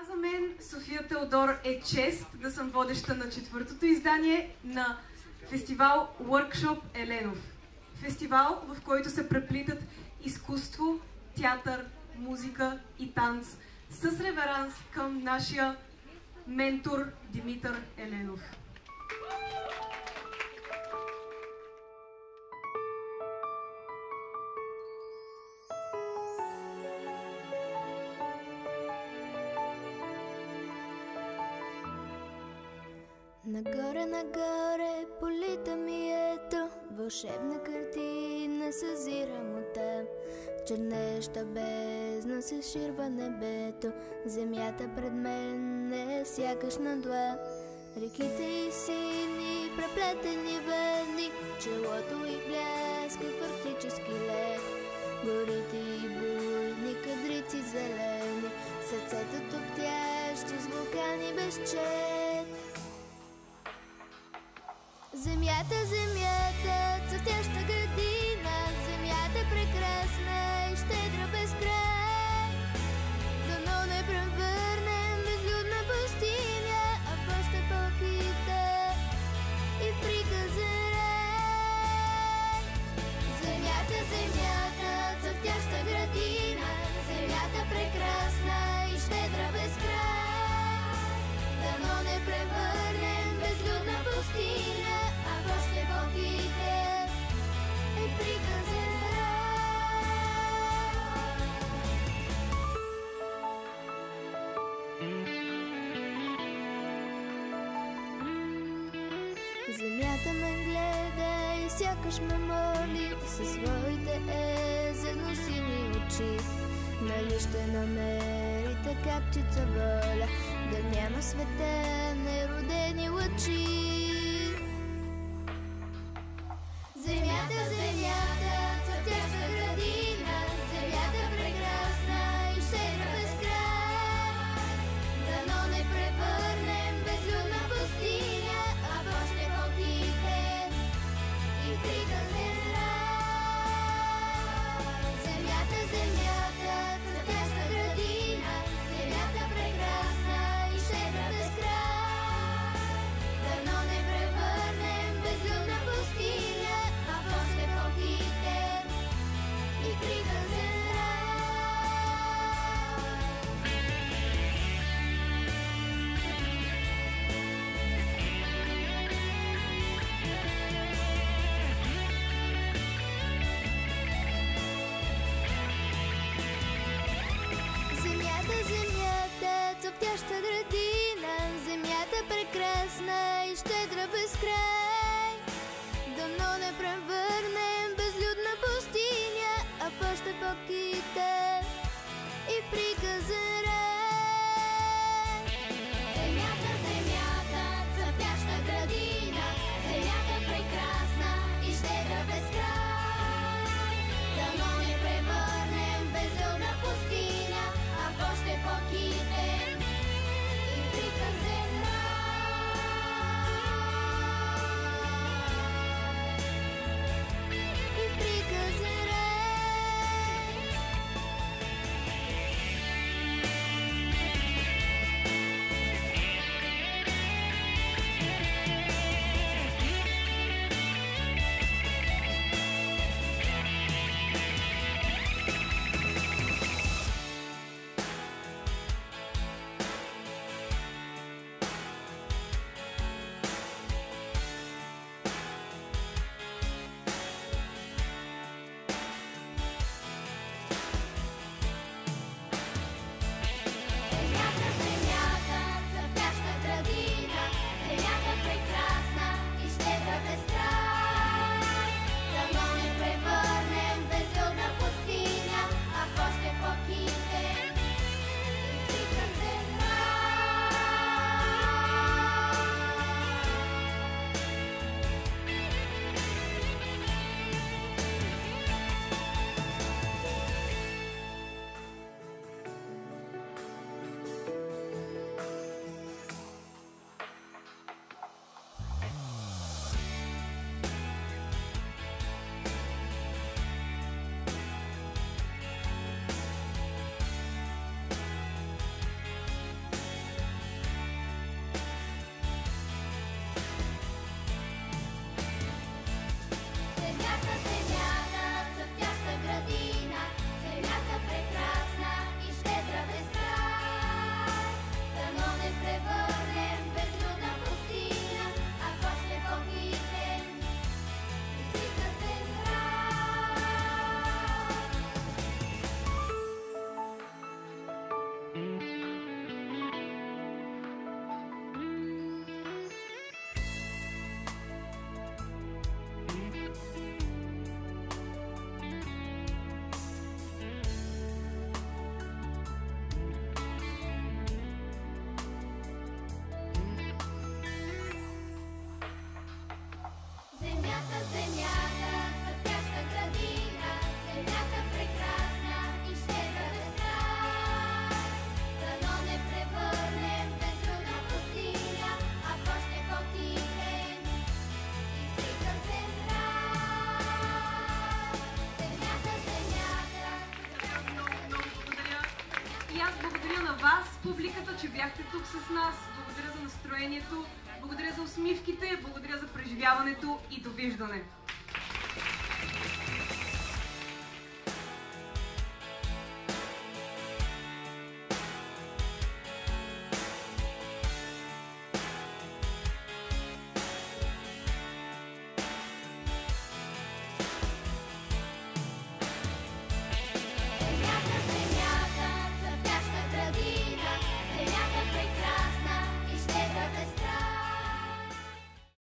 За мен, София Теодор, е чест да съм водеща на 4-то издание на фестивал Workshop Еленов. Фестивал, в който се преплитат изкуство, театър, музика и танц с реверанс към нашия ментор Димитър Еленов. Нагоре, нагоре, полита ми ето, вълшебна картина съзирам оттам. В чернеща бездна се ширва небето, земята пред мен е сякаш на длан. Реките и сини, преплетени вени, челото и бляска в арктически лед. Горите и буйни, кадрици зелени, сърцето топтящи с вулкани без чет. Земята, земята, цветяща градина, земята прекрасна и щедра без край. Дано не превърнем безлюдна пустиня, а в още по-кита и приказен рай. Земята, земята, цветяща градина, земята прекрасна и щедра без край. Дано не превърнем безлюдна пустиня, земята ме гледа и сякаш ме моли със своите езерно сини очи. Нали ще намерите капчица воля, да няма света неродени лъчи. Земята, земята, цветяща градина, земята прекрасна и щедра без край. Дано не превърнем безлюдна пустиня, а в още по-тихен и приказен рай. Земята, земята, цветяща градина, земята прекрасна и щедра без край. Дано бяхте тук с нас. Благодаря за настроението, благодаря за усмивките, благодаря за преживяването и довиждане.